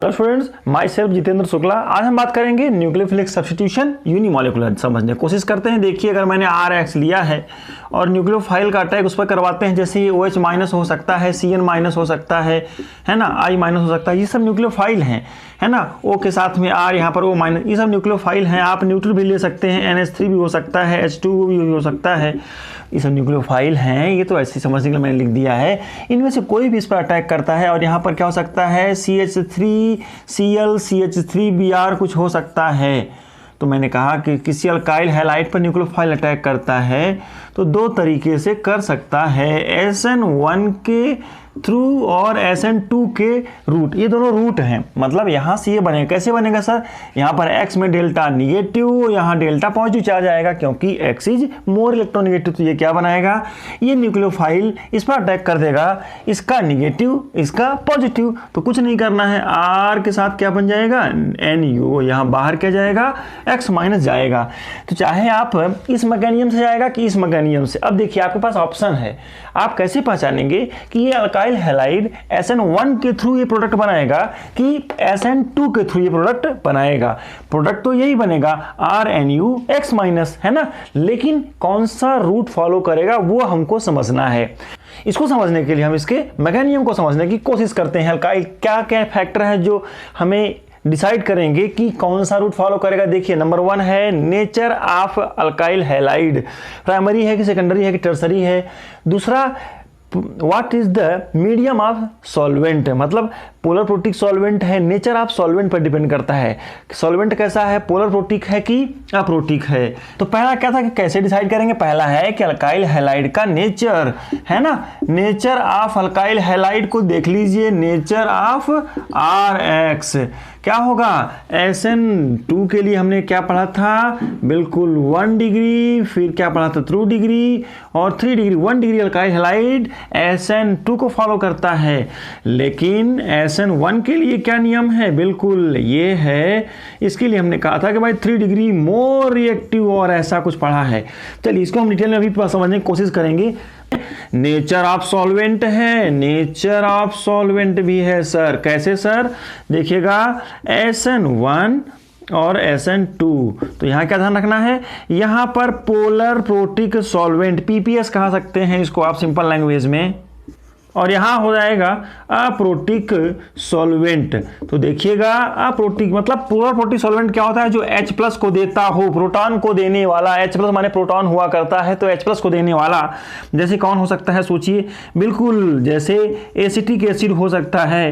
Hello students, my self Jitendra Shukla. आज हम बात करेंगे न्यूक्लियोफिलिक सब्स्टिट्यूशन यूनिमॉलिकुलर। समझने की कोशिश करते हैं। देखिए, अगर मैंने RX लिया है और न्यूक्लियोफाइल का अटैक उस पर करवाते हैं, जैसे ये OH माइनस हो सकता है, CN माइनस हो सकता है ना, I माइनस हो सकता है, ये सब न्यूक्लियोफाइल हैं, है ना। O के साथ में R, यहाँ पर O माइनस, ये सब न्यूक्लियोफाइल हैं। आप न्यूट्रल भी ले सकते हैं, NH3 भी हो सकता है, H2O भी हो सकता है, ये सब न्यूक्लियोफाइल हैं। ये तो ऐसे समझने के लिए मैंने लिख दिया है। इनमें से कोई भी इस पर अटैक करता है और यहाँ पर क्या हो सकता है, CH3Cl CH3Br कुछ हो सकता है। तो मैंने कहा कि किसी अल्काइल हैलाइड पर न्यूक्लियोफाइल अटैक करता है तो दो तरीके से कर सकता है, SN1 के थ्रू और SN2 के रूट। ये दोनों रूट हैं, मतलब यहाँ से ये बनेगा। कैसे बनेगा सर? यहाँ पर X में डेल्टा निगेटिव, यहाँ डेल्टा पॉजिटिव चार्ज आएगा क्योंकि X इज मोर इलेक्ट्रोनिगेटिव। तो ये क्या बनाएगा, ये न्यूक्लियोफाइल इस पर अटैक कर देगा, इसका निगेटिव इसका पॉजिटिव। तो कुछ नहीं करना है, R के साथ क्या बन जाएगा, NU। यहाँ बाहर क्या जाएगा, X माइनस जाएगा। तो चाहे आप इस मैकेनिज्म से जाएगा कि इस मैकेनिज्म से। अब देखिए, आपके पास ऑप्शन है, आप कैसे पहचानेंगे कि ये अल्काइल हैलाइड SN1 के थ्रू ये प्रोडक्ट बनाएगा कि SN2 के थ्रू ये प्रोडक्ट बनाएगा। प्रोडक्ट तो यही बनेगा, RNU X माइनस, है ना। लेकिन कौन सा रूट फॉलो करेगा वो हमको समझना है। इसको समझने के लिए हम इसके मैकेनिज्म को समझने की कोशिश करते हैं। अल्काइल क्या क्या फैक्टर है जो हमें डिसाइड करेंगे कि कौन सा रूट फॉलो करेगा। देखिए, नंबर 1 है nature of alkyl halide, primary है कि सेकेंडरी है कि टर्सरी है। दूसरा, what is the medium of solvent, मतलब पोलर प्रोटिक सॉल्वेंट है, नेचर ऑफ सॉल्वेंट पर डिपेंड करता है। सॉल्वेंट कैसा है, पोलर प्रोटिक है कि अप्रोटिक है। तो पहला क्या था कि कैसे डिसाइड करेंगे, पहला है कि अल्काइल हैलाइड का नेचर, है ना। नेचर ऑफ अल्काइल हैलाइड को देख लीजिए, नेचर ऑफ RX क्या होगा, SN2 के लिए हमने क्या पढ़ा था, बिल्कुल 1 डिग्री, फिर क्या पढ़ा था 2 डिग्री और 3 degree. 1 degree alkyl halide SN2 को फॉलो करता है। लेकिन SN1 के लिए क्या नियम है, बिल्कुल ये है। इसके लिए हमने कहा था कि भाई 3 डिग्री मोर रिएक्टिव और ऐसा कुछ पढ़ा है। चलिए, इसको हम डिटेल में अभी समझने की कोशिश करेंगे। नेचर ऑफ सॉल्वेंट है, नेचर ऑफ सॉल्वेंट भी है सर। कैसे सर? देखिएगा, SN1 और SN2। तो यहाँ क्या ध्यान रखना है, यहाँ पर पोलर प्रोटिक सॉल्वेंट PPS कहा सकते हैं इसको आप सिंपल लैंग्वेज में, और यहाँ हो जाएगा अप्रोटिक सॉल्वेंट। तो देखिएगा, अप्रोटिक मतलब पोलर प्रोटिक सॉल्वेंट क्या होता है, जो H+ को देता हो, प्रोटॉन को देने वाला। H+ माने प्रोटॉन हुआ करता है, तो H+ को देने वाला जैसे कौन हो सकता है, सोचिए। बिल्कुल जैसे एसिटिक एसिड हो सकता है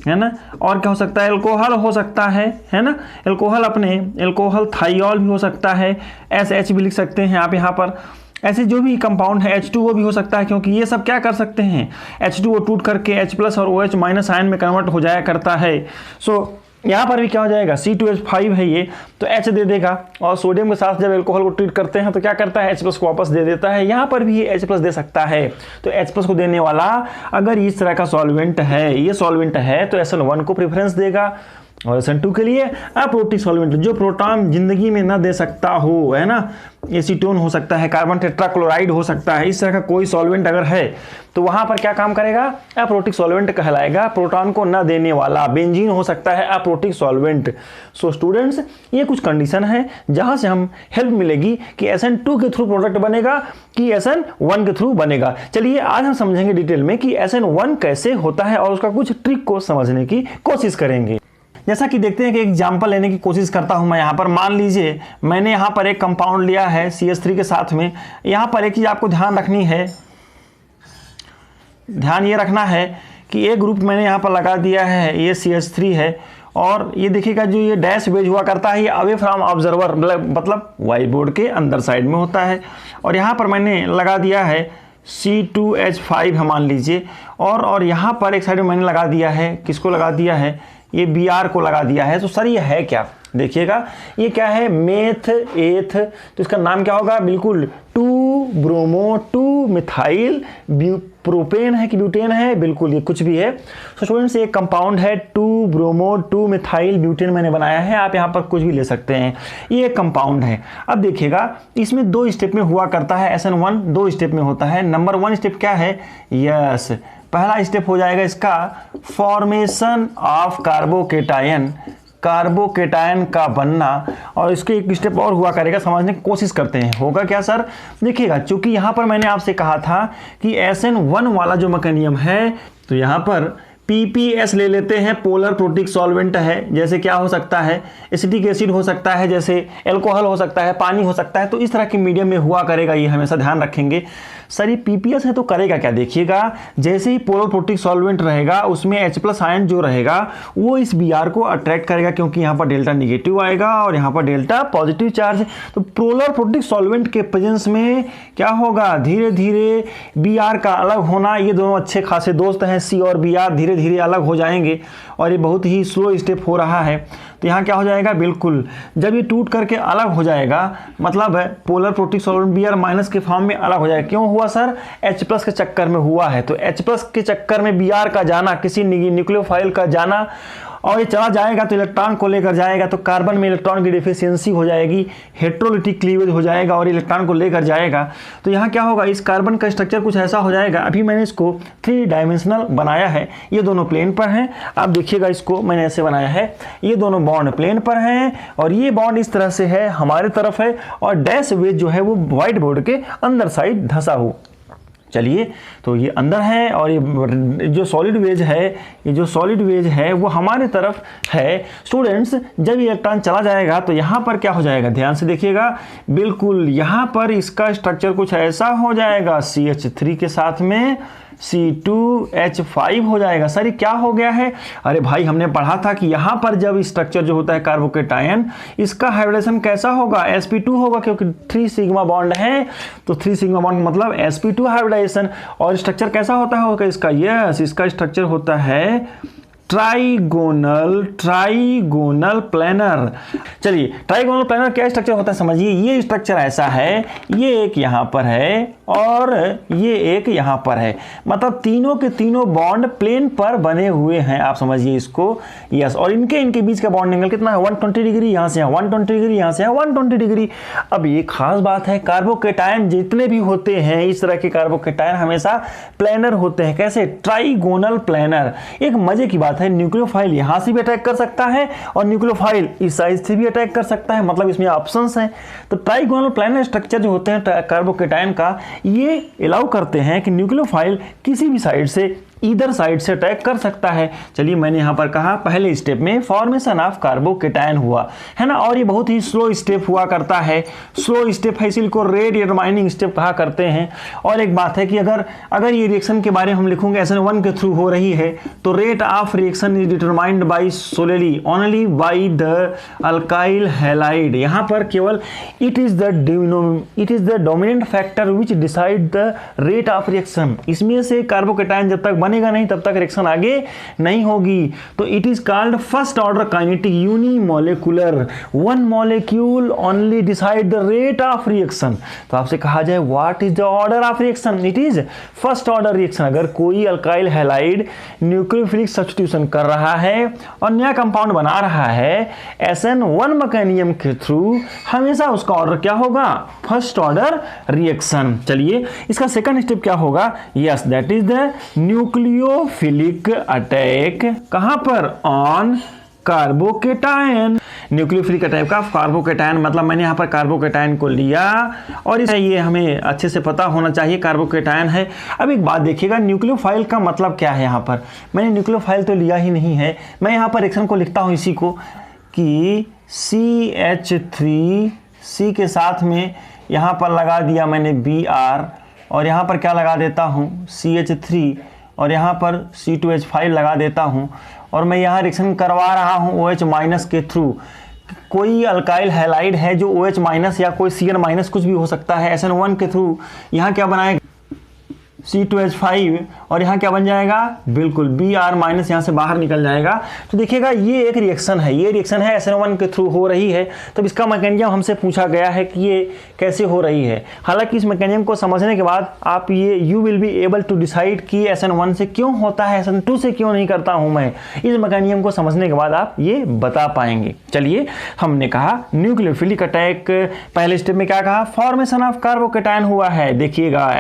ना। और क्या हो सकता है, एल्कोहल हो सकता है ना। एल्कोहल अपने एल्कोहल थाइयोल भी हो सकता है, SH भी लिख सकते हैं आप यहाँ पर। ऐसे जो भी कंपाउंड है, H2O भी हो सकता है, क्योंकि ये सब क्या कर सकते हैं, H2O टूट करके H+ और OH माइनस आयन में कन्वर्ट हो जाया करता है। सो यहाँ पर भी क्या हो जाएगा, C2H5 है ये, तो H दे देगा। और सोडियम के साथ जब एल्कोहल को ट्रीट करते हैं तो क्या करता है, H+ को वापस दे देता है। यहाँ पर भी ये H+ दे सकता है। तो H+ को देने वाला अगर इस तरह का सॉल्वेंट है, ये सॉल्वेंट है, तो SN1 को प्रेफरेंस देगा। और SN2 के लिए अप्रोटिक सॉल्वेंट, जो प्रोटॉन जिंदगी में ना दे सकता हो, है ना। एसीटोन हो सकता है, कार्बन टेट्राक्लोराइड हो सकता है, इस तरह का कोई सॉल्वेंट अगर है तो वहां पर क्या काम करेगा, अप्रोटिक सॉल्वेंट कहलाएगा, प्रोटॉन को ना देने वाला। बेंजीन हो सकता है अप्रोटिक सॉल्वेंट। सो स्टूडेंट्स, ये कुछ कंडीशन है जहां से हम हेल्प मिलेगी कि SN2 के थ्रू प्रोडक्ट बनेगा कि SN1 के थ्रू बनेगा। चलिए, आज हम समझेंगे डिटेल में कि SN1 कैसे होता है और उसका कुछ ट्रिक को समझने की कोशिश करेंगे। जैसा कि देखते हैं कि एग्जाम्पल लेने की कोशिश करता हूं मैं। यहाँ पर मान लीजिए मैंने यहाँ पर एक कंपाउंड लिया है CH3 के साथ में। यहाँ पर एक चीज़ आपको ध्यान रखनी है, ध्यान ये रखना है कि एक ग्रुप मैंने यहाँ पर लगा दिया है, ये CH3 है। और ये देखिएगा, जो ये डैश बेज हुआ करता है, ये अवे फ्रॉम ऑब्जर्वर, मतलब वाइट बोर्ड के अंदर साइड में होता है। और यहाँ पर मैंने लगा दिया है C2H5 है मान लीजिए। और यहाँ पर एक साइड में मैंने लगा दिया है, किसको लगा दिया है, ये Br को लगा दिया है। तो सर ये है क्या, देखिएगा ये क्या है, मेथ एथ। तो इसका नाम क्या होगा, बिल्कुल 2 ब्रोमो 2 मिथाइल प्रोपेन है कि ब्यूटेन है, बिल्कुल ये कुछ भी है। तो स्टूडेंट्स, ये कंपाउंड है 2 ब्रोमो 2 मिथाइल ब्यूटेन मैंने बनाया है। आप यहाँ पर कुछ भी ले सकते हैं, ये एक कंपाउंड है। अब देखिएगा, इसमें 2 स्टेप में हुआ करता है। SN1 2 स्टेप में होता है। नंबर 1 स्टेप क्या है, यस पहला स्टेप हो जाएगा इसका फॉर्मेशन ऑफ कार्बोकेटायन, कार्बोकेटायन का बनना। और इसके एक स्टेप और हुआ करेगा, समझने की कोशिश करते हैं। होगा क्या सर, देखिएगा, चूंकि यहाँ पर मैंने आपसे कहा था कि SN1 वाला जो मैकेनिज्म है, तो यहाँ पर PPS ले लेते हैं, पोलर प्रोटिक सॉल्वेंट है, जैसे क्या हो सकता है, एसिटिक एसिड हो सकता है, जैसे एल्कोहल हो सकता है, पानी हो सकता है। तो इस तरह के मीडियम में हुआ करेगा, ये हमेशा ध्यान रखेंगे। सर ये PPS है तो करेगा क्या, देखिएगा, जैसे ही पोलर प्रोटिक सॉल्वेंट रहेगा उसमें H+ आयन जो रहेगा वो इस Br को अट्रैक्ट करेगा, क्योंकि यहाँ पर डेल्टा निगेटिव आएगा और यहाँ पर डेल्टा पॉजिटिव चार्ज है। तो पोलर प्रोटिक सॉल्वेंट के प्रेजेंस में क्या होगा, धीरे धीरे Br का अलग होना। ये दोनों अच्छे खासे दोस्त हैं, C और Br धीरे धीरे अलग हो जाएंगे और ये बहुत ही स्लो स्टेप हो रहा है। तो यहाँ क्या हो जाएगा, बिल्कुल जब ये टूट करके अलग हो जाएगा, मतलब पोलर प्रोटिक सॉल्वेंट Br- के फॉर्म में अलग हो जाएगा। क्यों हुआ सर, H+ के चक्कर में हुआ है। तो H+ के चक्कर में Br का जाना, किसी न्यूक्लियोफाइल का जाना, और ये चला जाएगा तो इलेक्ट्रॉन को लेकर जाएगा, तो कार्बन में इलेक्ट्रॉन की डिफिशियंसी हो जाएगी, हेट्रोलिटिक क्लीवेज हो जाएगा और इलेक्ट्रॉन को लेकर जाएगा। तो यहाँ क्या होगा, इस कार्बन का स्ट्रक्चर कुछ ऐसा हो जाएगा। अभी मैंने इसको 3 डायमेंशनल बनाया है, ये दोनों प्लेन पर हैं। आप देखिएगा, इसको मैंने ऐसे बनाया है, ये दोनों बॉन्ड प्लेन पर हैं और ये बॉन्ड इस तरह से है, हमारे तरफ है, और डैश वेज जो है वो व्हाइट बोर्ड के अंदर साइड धंसा हो। चलिए, तो ये अंदर है और ये जो सॉलिड वेज है, ये जो सॉलिड वेज है वो हमारे तरफ है। स्टूडेंट्स, जब ये इलेक्ट्रॉन चला जाएगा तो यहाँ पर क्या हो जाएगा, ध्यान से देखिएगा, बिल्कुल यहाँ पर इसका स्ट्रक्चर कुछ ऐसा हो जाएगा, CH3 के साथ में C2H5 हो जाएगा। सर ये क्या हो गया है, अरे भाई हमने पढ़ा था कि यहाँ पर जब स्ट्रक्चर जो होता है कार्बोकेटायन, इसका हाइब्रिडेशन कैसा होगा, sp2 होगा, क्योंकि 3 सिग्मा बॉन्ड है, तो 3 सिग्मा बॉन्ड मतलब sp2 हाइब्रिडेशन। और स्ट्रक्चर कैसा होता है इसका, यस, इसका स्ट्रक्चर होता है ट्राइगोनल प्लेनर। चलिए, ट्राइगोनल प्लेनर क्या स्ट्रक्चर होता है समझिए। ये स्ट्रक्चर ऐसा है, ये एक यहाँ पर है और ये एक यहाँ पर है, मतलब तीनों के तीनों बॉन्ड प्लेन पर बने हुए हैं, आप समझिए इसको, यस। और इनके बीच का बॉन्ड एंगल कितना है, 120 डिग्री, यहाँ से 120 डिग्री, यहाँ से 120 डिग्री। अब ये खास बात है, कार्बोकेटायन जितने भी होते हैं, इस तरह के कार्बोकेटायन हमेशा प्लेनर होते हैं। कैसे, ट्राइगोनल प्लेनर। एक मजे की बात है, न्यूक्लियोफाइल यहां से भी अटैक कर सकता है और न्यूक्लियोफाइल इस साइड से भी अटैक कर सकता है, मतलब इसमें ऑप्शंस हैं। तो ट्राइगोनल प्लेनर स्ट्रक्चर जो होते हैं कार्बोकेटायन का, ये अलाउ करते हैं कि न्यूक्लियोफाइल किसी भी साइड से, इधर साइड से अटैक कर सकता है। चलिए, मैंने यहाँ पर कहा पहले स्टेप में फॉर्मेशन ऑफ कार्बोकेटायन हुआ है ना, और ये बहुत ही स्लो स्टेप हुआ करता है, स्लो स्टेप है, इसीलिए को रेट डिटरमाइनिंग स्टेप कहा करते हैं। और एक बात है कि अगर ये रिएक्शन के बारे में हम लिखूंगे SN1 के थ्रू हो रही है, तो rate of reaction is determined by सोलेली only by the alkyl halide. यहाँ पर केवल it is the dominant factor which decide the rate of reaction. इसमें से कार्बोकेटायन जब तक बनेगा नहीं तब तक रिएक्शन आगे नहीं होगी। तो it is called first order kinetic unimolecular, one molecule only decide the rate of reaction. तो आपसे कहा जाए what is the order of reaction, it is first order reaction. अगर कोई अल्काइल हैलाइड न्यूक्लियोफिलिक सब्स्टिट्यूशन कर रहा है और नया कंपाउंड बना रहा है SN1 मैकेनिज्म के थ्रू, हमेशा उसका ऑर्डर क्या होगा, फर्स्ट ऑर्डर रिएक्शन। चलिए, इसका सेकंड स्टेप क्या होगा, yes, that is the nucleophilic attack. कहां पर, ऑन कार्बोकेटायन। न्यूक्लियोफिलिक अटैक का कार्बोकेटायन, मतलब मैंने यहाँ पर कार्बोकेटायन को लिया और ये हमें अच्छे से पता होना चाहिए कार्बोकेटायन है। अब एक बात देखिएगा, न्यूक्लियोफाइल का मतलब क्या है। यहाँ पर मैंने न्यूक्लियोफाइल तो लिया ही नहीं है, मैं यहाँ पर रिएक्शन को लिखता हूँ इसी को कि CH3, C के साथ में यहाँ पर लगा दिया मैंने Br, और यहाँ पर क्या लगा देता हूँ CH3, और यहाँ पर C2H5 लगा देता हूँ, और मैं यहाँ रिएक्शन करवा रहा हूँ OH- के थ्रू। कोई अल्काइल हैलाइड है जो OH- या कोई Cn- कुछ भी हो सकता है, SN1 के थ्रू यहाँ क्या बनाएगा C2H5, और यहाँ क्या बन जाएगा, बिल्कुल Br- यहाँ से बाहर निकल जाएगा। तो देखिएगा, ये एक रिएक्शन है, ये रिएक्शन है SN1 के थ्रू हो रही है। तो इसका मैकेनिज्म हमसे पूछा गया है कि ये कैसे हो रही है। हालांकि इस मैकेनिज्म को समझने के बाद आप ये you will be able to decide कि SN1 से क्यों होता है, SN2 से क्यों नहीं करता हूँ मैं। इस मैकेनिज्म को समझने के बाद आप ये बता पाएंगे। चलिए, हमने कहा न्यूक्लियोफिलिक अटैक, पहले स्टेप में क्या कहा, फॉर्मेशन ऑफ कार्बोकेटायन हुआ है। देखिएगा,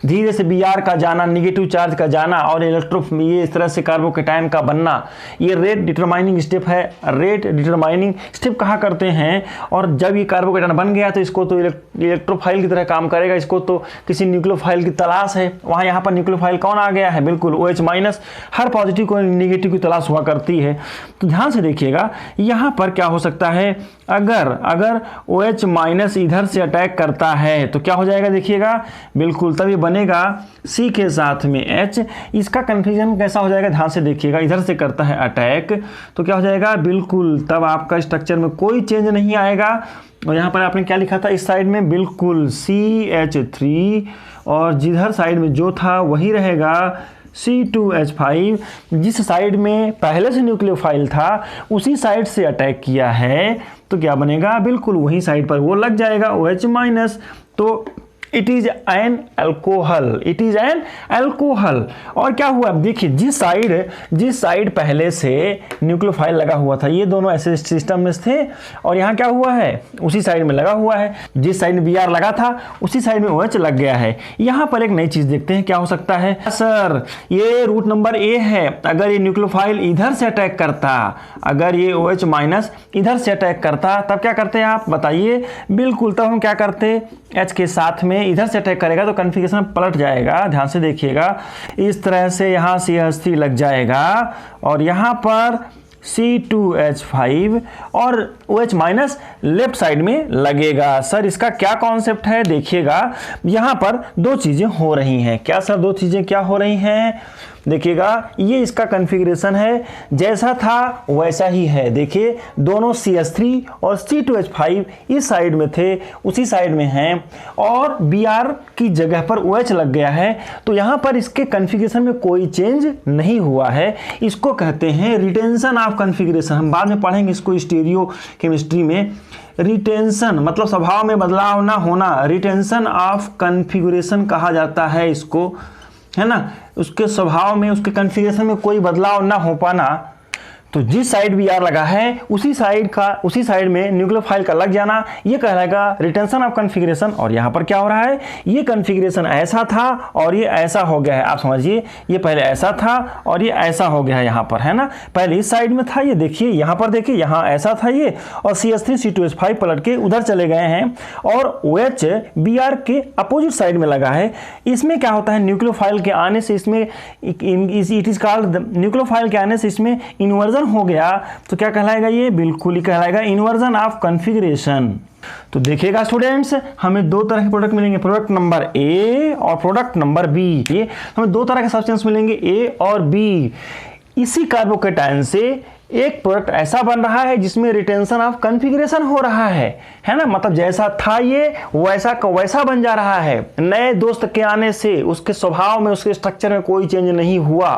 धीरे से Br BR का जाना, निगेटिव चार्ज का जाना और ये इस तरह से कार्बोकेटायन का बनना, ये रेट डिटरमाइनिंग स्टेप है। रेट डिटरमाइनिंग स्टेप कहा करते हैं, और जब ये कार्बोकेटायन बन गया तो इसको तो इलेक्ट्रोफाइल की तरह काम करेगा, इसको तो किसी न्यूक्लियोफाइल की तलाश है। वहाँ यहाँ पर न्यूक्लियोफाइल कौन आ गया है, बिल्कुल OH-, हर पॉजिटिव को नेगेटिव की तलाश हुआ करती है। तो ध्यान से देखिएगा यहाँ पर क्या हो सकता है, अगर OH- इधर से अटैक करता है तो क्या हो जाएगा, देखिएगा बिल्कुल तब ये बनेगा C के साथ में H। इसका कन्फ्यूजन कैसा हो जाएगा, ध्यान से देखिएगा, इधर से करता है अटैक तो क्या हो जाएगा, बिल्कुल तब आपका स्ट्रक्चर में कोई चेंज नहीं आएगा। और यहाँ पर आपने क्या लिखा था इस साइड में, बिल्कुल CH3, और जिधर साइड में जो था वही रहेगा C2H5। जिस साइड में पहले से न्यूक्लियोफाइल था उसी साइड से अटैक किया है तो क्या बनेगा, बिल्कुल वही साइड पर वो लग जाएगा OH-। तो it is an alcohol, it is an alcohol. और क्या हुआ, अब देखिए जिस साइड पहले से न्यूक्लियोफाइल लगा हुआ था, ये दोनों ऐसे सिस्टम में थे, और यहाँ क्या हुआ है, उसी साइड में लगा हुआ है, जिस साइड में BR लगा था उसी साइड में OH लग गया है। यहाँ पर एक नई चीज देखते हैं क्या हो सकता है। सर ये रूट नंबर A है, अगर ये न्यूक्लियोफाइल इधर से अटैक करता, अगर ये OH- इधर से अटैक करता तब क्या करते हैं आप बताइए, बिल्कुल तब हम क्या करते, H के साथ में इधर से अटैक करेगा तो कन्फिगरेशन पलट जाएगा। ध्यान से देखिएगा, इस तरह से यहाँ CH3 लग जाएगा और यहाँ पर C2H5 और OH- लेफ्ट साइड में लगेगा। सर इसका क्या कॉन्सेप्ट है, देखिएगा यहाँ पर दो चीजें हो रही हैं। क्या सर दो चीजें क्या हो रही हैं, देखिएगा ये इसका कॉन्फ़िगरेशन है, जैसा था वैसा ही है। देखिए दोनों CH3 और C2H5 इस साइड में थे उसी साइड में हैं, और Br की जगह पर OH लग गया है। तो यहाँ पर इसके कॉन्फ़िगरेशन में कोई चेंज नहीं हुआ है। इसको कहते हैं रिटेंशन ऑफ कॉन्फ़िगरेशन। हम बाद में पढ़ेंगे इसको स्टीरियो केमिस्ट्री में। रिटेंशन मतलब स्वभाव में बदलाव ना होना, रिटेंशन ऑफ कॉन्फ़िगरेशन कहा जाता है इसको, है ना। उसके स्वभाव में, उसके कॉन्फ़िगरेशन में कोई बदलाव ना हो पाना। तो जिस साइड BR लगा है उसी साइड में न्यूक्लियोफाइल का लग जाना, ये कहलाएगा रिटेंशन ऑफ कॉन्फ़िगरेशन। और यहाँ पर क्या हो रहा है, ये कॉन्फ़िगरेशन ऐसा था और ये ऐसा हो गया है। आप समझिए, ये पहले ऐसा था और ये ऐसा हो गया है यहाँ पर, है ना। पहले इस साइड में था, ये देखिए यहाँ पर, देखिए यहाँ ऐसा था ये, और CH3 C2H5 पलट के उधर चले गए हैं, और OH BR के अपोजिट साइड में लगा है। इसमें क्या होता है, न्यूक्लियोफाइल के आने से इसमें इट इज कॉल्ड, न्यूक्लियोफाइल के आने से इसमें इन्वर्जन हो गया तो क्या कहलाएगा, ये बिल्कुल ही कहलाएगा इन्वर्जन ऑफ कॉन्फ़िगरेशन। तो देखिएगा स्टूडेंट्स, हमें दो तरह के प्रोडक्ट मिलेंगे, प्रोडक्ट नंबर A और प्रोडक्ट नंबर B। ये हमें दो तरह के सब्सटेंस मिलेंगे A और B। इसी कार्बोकेटायन से एक प्रोडक्ट ऐसा बन रहा है जिसमें रिटेंशन ऑफ कॉन्फ़िगरेशन हो रहा है ना। मतलब जैसा था ये वैसा का वैसा बन जा रहा है। नए दोस्त के आने से उसके स्वभाव में, उसके स्ट्रक्चर में कोई चेंज नहीं हुआ।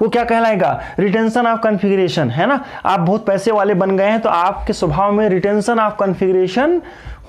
वो क्या कहलाएगा, रिटेंशन ऑफ कॉन्फ़िगरेशन, है ना। आप बहुत पैसे वाले बन गए हैं तो आपके स्वभाव में रिटेंशन ऑफ कॉन्फ़िगरेशन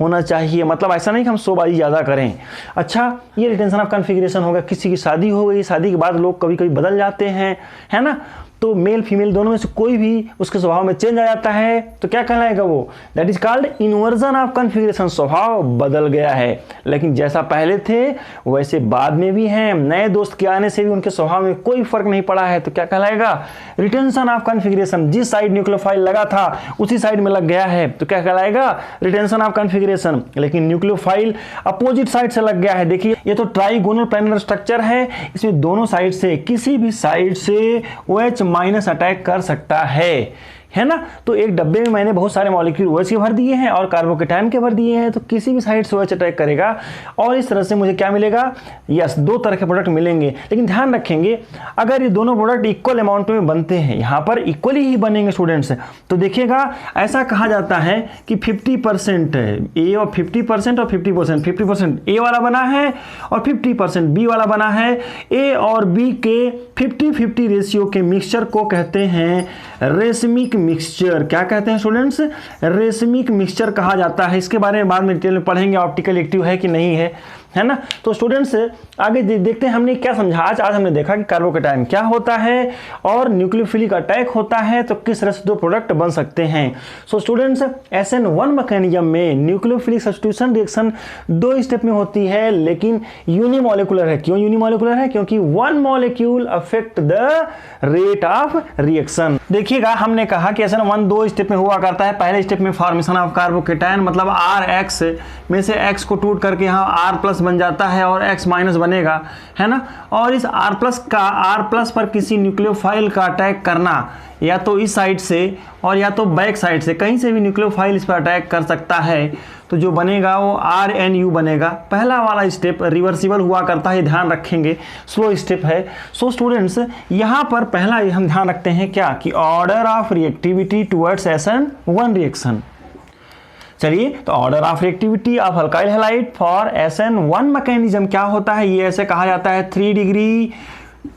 होना चाहिए। मतलब ऐसा नहीं कि हम शोबाजी ज़्यादा करें। अच्छा, ये रिटेंशन ऑफ कॉन्फ़िगरेशन होगा। किसी की शादी हो गई, शादी के बाद लोग कभी कभी बदल जाते हैं, है ना। तो मेल फीमेल दोनों में से कोई भी उसके स्वभाव में चेंज आ जाता है तो क्या कहलाएगा वो, that is called inversion of configuration. स्वभाव बदल गया है, लेकिन जैसा पहले थे वैसे बाद में भी हैं। नए दोस्त के आने से भी उनके स्वभाव में कोई फर्क नहीं पड़ा है तो क्या कहलाएगा, रिटेंशन ऑफ कॉन्फ़िगरेशन। जिस साइड न्यूक्लियोफाइल लगा था उसी साइड में लग गया है तो क्या कहलाएगा, रिटेंशन ऑफ कॉन्फ़िगरेशन। लेकिन न्यूक्लियोफाइल अपोजिट साइड से लग गया है। देखिए ये तो ट्राइगोनल प्लानर स्ट्रक्चर है, इसमें दोनों साइड से, किसी भी साइड से OH- अटैक कर सकता है ना। तो एक डब्बे में मैंने बहुत सारे मॉलिक्यूल OH के भर दिए हैं और कार्बोकेटायन के भर दिए हैं, तो किसी भी साइड से OH अटैक करेगा और इस तरह से मुझे क्या मिलेगा, यस दो तरह के प्रोडक्ट मिलेंगे। लेकिन ध्यान रखेंगे अगर ये दोनों प्रोडक्ट इक्वल अमाउंट में बनते हैं, यहाँ पर इक्वली ही बनेंगे स्टूडेंट्स। तो देखिएगा ऐसा कहा जाता है कि 50% A और 50% और 50%, 50% A वाला बना है और 50% B वाला बना है। A और B के 50-50 रेशियो के मिक्सचर को कहते हैं रेसमिक मिक्सचर। क्या कहते हैं स्टूडेंट्स, रेसमिक मिक्सचर कहा जाता है। इसके बारे में बाद में डिटेल में पढ़ेंगे, ऑप्टिकल एक्टिव है कि नहीं है। है ना। तो स्टूडेंट्स आगे देखते हैं हमने क्या समझा। आज हमने देखा कि कार्बोकैटायन क्या होता है और न्यूक्लियोफिलिक अटैक होता है तो किस तरह से दो प्रोडक्ट बन सकते हैं। सो स्टूडेंट्स SN1 मैकेनिज्म में न्यूक्लियोफिलिक सब्स्टिट्यूशन रिएक्शन 2 स्टेप में होती है लेकिन यूनिमोलिकुलर है। क्यों यूनिमोलिकुलर है? क्योंकि 1 molecule affect the rate of reaction. देखिएगा हमने कहा कि SN1 2 स्टेप में हुआ करता है। पहले स्टेप में फॉर्मेशन ऑफ कार्बोकैटायन मतलब RX में से X को टूट करके यहाँ R+ बन जाता है और X- बनेगा, है ना। और इस R+ का R+ पर किसी न्यूक्लियोफाइल का अटैक करना या तो इस साइड से और या तो बैक साइड से, कहीं से भी न्यूक्लियोफाइल इस पर अटैक कर सकता है। तो जो बनेगा वो RNU बनेगा। पहला वाला स्टेप रिवर्सिबल हुआ करता है, ध्यान रखेंगे, स्लो स्टेप है। सो स्टूडेंट्स यहाँ पर पहला हम ध्यान रखते हैं क्या कि order of reactivity towards SN1 reaction. चलिए तो order of reactivity of alkyl halide for SN1 mechanism क्या होता है, ये ऐसे कहा जाता है 3 डिग्री,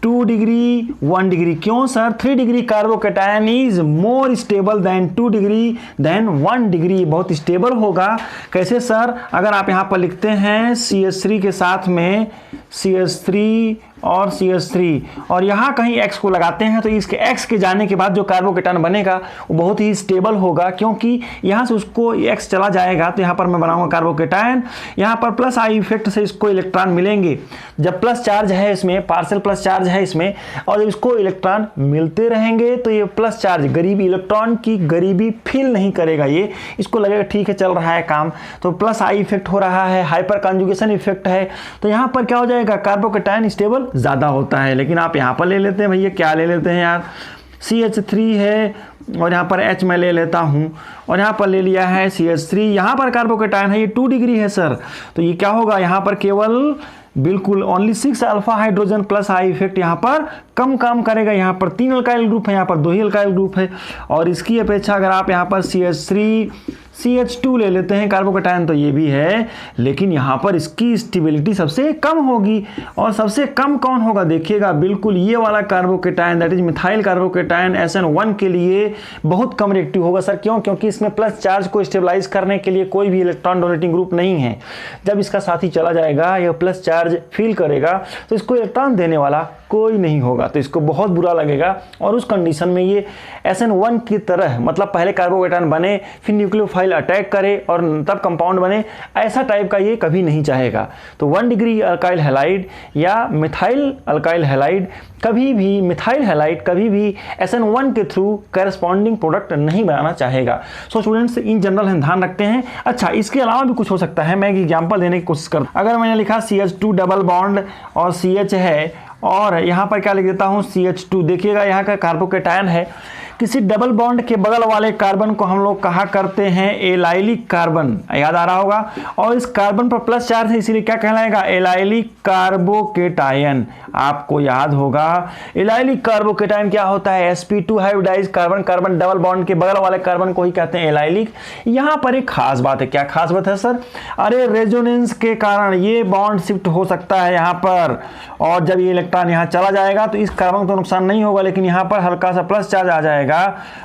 2 डिग्री, 1 डिग्री। क्यों sir? 3 degree carbocation is more stable than 2 degree than 1 degree. बहुत स्टेबल होगा। कैसे सर? अगर आप यहाँ पर लिखते हैं CH3 के साथ में CH3 और CH3 और यहाँ कहीं X को लगाते हैं तो इसके X के जाने के बाद जो कार्बोकैटायन बनेगा वो बहुत ही स्टेबल होगा, क्योंकि यहाँ से उसको X चला जाएगा। तो यहाँ पर मैं बनाऊंगा कार्बोकैटायन, यहाँ पर प्लस आई इफेक्ट से इसको इलेक्ट्रॉन मिलेंगे। जब प्लस चार्ज है इसमें, पार्शियल प्लस चार्ज है इसमें, और जब इसको इलेक्ट्रॉन मिलते रहेंगे तो ये प्लस चार्ज गरीबी, इलेक्ट्रॉन की गरीबी फील नहीं करेगा। ये इसको लगेगा ठीक है चल रहा है काम, तो प्लस आई इफेक्ट हो रहा है, हाइपर कॉन्जुगेशन इफेक्ट है। तो यहाँ पर क्या हो जाएगा, कार्बोकैटायन स्टेबल ज़्यादा होता है। लेकिन आप यहाँ पर ले लेते हैं भैया, क्या ले लेते हैं यार, CH3 है और यहाँ पर H मैं ले लेता हूँ और यहाँ पर ले लिया है CH3। यहाँ पर कार्बोकैटायन है, ये 2 डिग्री है सर। तो ये क्या होगा, यहाँ पर केवल बिल्कुल only 6 alpha hydrogen plus I effect यहाँ पर कम काम करेगा। यहाँ पर 3 अल्काइल ग्रुप है, यहाँ पर 2 ही अल्काइल ग्रुप है। और इसकी अपेक्षा अगर आप यहाँ पर CH3 CH2 ले लेते हैं कार्बोकैटायन तो ये भी है, लेकिन यहाँ पर इसकी स्टेबिलिटी सबसे कम होगी। और सबसे कम कौन होगा, देखिएगा बिल्कुल ये वाला carbocation, that is methyl carbocation SN1 के लिए बहुत कम रिएक्टिव होगा सर। क्यों? क्योंकि इसमें प्लस चार्ज को स्टेबलाइज करने के लिए कोई भी इलेक्ट्रॉन डोनेटिंग ग्रुप नहीं है। जब इसका साथी चला जाएगा, यह प्लस चार्ज फील करेगा तो इसको इलेक्ट्रॉन देने वाला कोई नहीं होगा, तो इसको बहुत बुरा लगेगा। और उस कंडीशन में ये SN1 की तरह, मतलब पहले कार्बोकैटायन बने फिर न्यूक्लियोफाइल अटैक करे और तब कंपाउंड बने, ऐसा टाइप का ये कभी नहीं चाहेगा। तो 1 डिग्री अल्काइल हैलाइड या मिथाइल अल्काइल हैलाइड कभी भी, मिथाइल हैलाइड कभी भी SN1 के थ्रू करस्पॉन्डिंग प्रोडक्ट नहीं बनाना चाहेगा। सो स्टूडेंट्स इन जनरल हम ध्यान रखते हैं। अच्छा, इसके अलावा भी कुछ हो सकता है, मैं एक एग्जांपल देने की कोशिश करता हूं। अगर मैंने लिखा CH2 डबल बॉन्ड और CH है और यहाँ पर क्या लिख देता हूँ CH2, देखिएगा यहाँ का कार्बोकैटायन है। किसी डबल बॉन्ड के बगल वाले कार्बन को हम लोग कहा करते हैं एलाइलिक कार्बन, याद आ रहा होगा। और इस कार्बन पर प्लस चार्ज है, इसीलिए क्या कहलाएगा, एलाइलिक कार्बोकैटायन। आपको याद होगा एलाइलिक कार्बोकैटायन क्या होता है, sp2 hybridised carbon, carbon double bond के बगल वाले कार्बन को ही कहते हैं एलाइलिक। यहाँ पर एक खास बात है, क्या खास बात है सर, अरे रेजोनेंस के कारण ये बॉन्ड शिफ्ट हो सकता है यहाँ पर, और जब ये इलेक्ट्रॉन यहाँ चला जाएगा तो इस कार्बन को तो नुकसान नहीं होगा, लेकिन यहाँ पर हल्का सा प्लस चार्ज आ जाएगा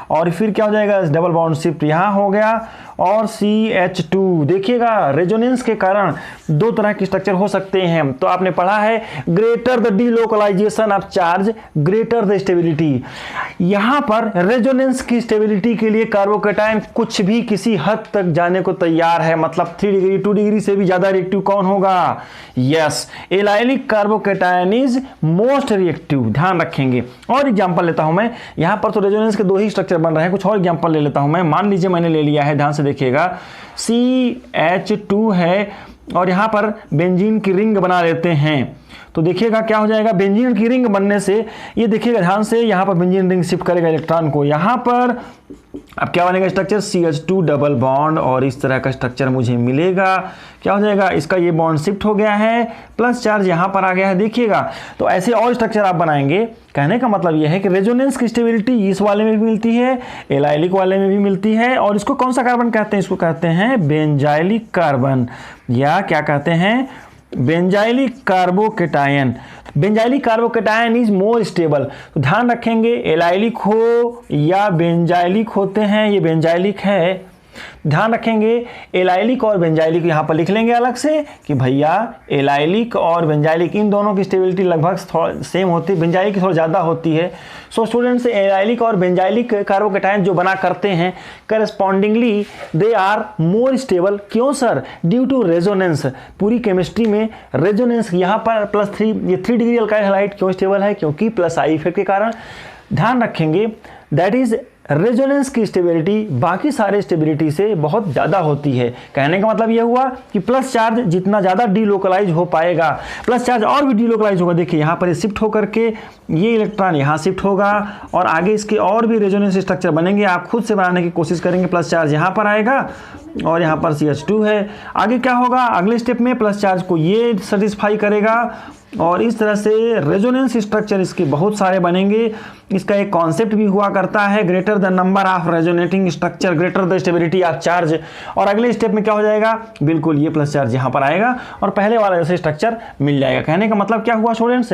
और फिर क्या हो जाएगा, डबल बॉन्ड शिफ्ट यहाँ हो गया और CH2। देखिएगा रेजोनेंस के कारण 2 तरह के स्ट्रक्चर हो सकते हैं। तो आपने पढ़ा है greater the delocalisation of charge greater the stability. यहाँ पर रेजोनेंस की स्टेबिलिटी के लिए कार्बोकैटायन कुछ भी किसी हद तक जाने को तैयार है, मतलब 3 डिग्री 2 डिग्री से भी ज्यादा रिएक्टिव कौन होगा, yes allylic carbocation is most reactive, ध्यान रखेंगे। और एग्जांपल लेता हूं मैं, यहाँ पर तो रेजोनेंस के 2 ही स्ट्रक्चर बन रहे हैं, कुछ और एग्जांपल ले लेता हूं मैं। मान लीजिए मैंने ले लिया है, ध्यान से देखिएगा CH2 है और यहाँ पर बेंजीन की रिंग बना लेते हैं। तो देखिएगा क्या हो जाएगा, बेंजीन की रिंग बनने से ये देखिएगा ध्यान से, यहाँ पर बेंजीन रिंग शिफ्ट करेगा इलेक्ट्रॉन को, यहाँ पर अब क्या बनेगा स्ट्रक्चर CH2 डबल बॉन्ड और इस तरह का स्ट्रक्चर मुझे मिलेगा। क्या हो जाएगा, इसका ये बॉन्ड शिफ्ट हो गया है, प्लस चार्ज यहाँ पर आ गया है, देखिएगा। तो ऐसे और स्ट्रक्चर आप बनाएंगे। कहने का मतलब यह है कि रेजोनेंस की स्टेबिलिटी इस वाले में भी मिलती है, एलाइलिक वाले में भी मिलती है। और इसको कौन सा कार्बन कहते हैं, इसको कहते हैं बेंजाइलिक कार्बन, या क्या कहते हैं, benzylic carbocation. Benzylic carbocation is more stable. तो ध्यान रखेंगे एलाइलिक हो या बेंजाइलिक होते हैं, ये बेंजाइलिक है ध्यान रखेंगे एलाइलिक और बेंजाइलिक यहाँ पर लिख लेंगे अलग से कि भैया एलाइलिक और बेंजाइलिक इन दोनों की स्टेबिलिटी लगभग सेम होती है, बेंजाइलिक की थोड़ी ज़्यादा होती है। सो स्टूडेंट्स, एलाइलिक और बेंजाइलिक कार्बोकेटायन जो बना करते हैं correspondingly they are more stable. क्यों सर? Due to resonance. पूरी केमिस्ट्री में रेजोनेंस यहाँ पर +3, ये 3 डिग्री अल्काइल हैलाइड क्यों स्टेबल है? क्योंकि प्लस आई इफेक्ट के कारण। ध्यान रखेंगे दैट इज रेजोनेंस की स्टेबिलिटी बाकी सारे स्टेबिलिटी से बहुत ज़्यादा होती है। कहने का मतलब यह हुआ कि प्लस चार्ज जितना ज़्यादा डीलोकलाइज हो पाएगा, प्लस चार्ज और भी डीलोकलाइज होगा। देखिए यहाँ पर शिफ्ट होकर के ये इलेक्ट्रॉन यहाँ शिफ्ट होगा और आगे इसके और भी रेजोनेंस स्ट्रक्चर बनेंगे। आप खुद से बनाने की कोशिश करेंगे। प्लस चार्ज यहाँ पर आएगा और यहाँ पर CH2 है। आगे क्या होगा? अगले स्टेप में प्लस चार्ज को ये सेटिस्फाई करेगा और इस तरह से रेजोनेंस स्ट्रक्चर इसके बहुत सारे बनेंगे। इसका एक कॉन्सेप्ट भी हुआ करता है, greater the number of resonating structure greater the stability of charge. और अगले स्टेप में क्या हो जाएगा? बिल्कुल ये प्लस चार्ज यहाँ पर आएगा और पहले वाला जैसे स्ट्रक्चर मिल जाएगा। कहने का मतलब क्या हुआ स्टूडेंट्स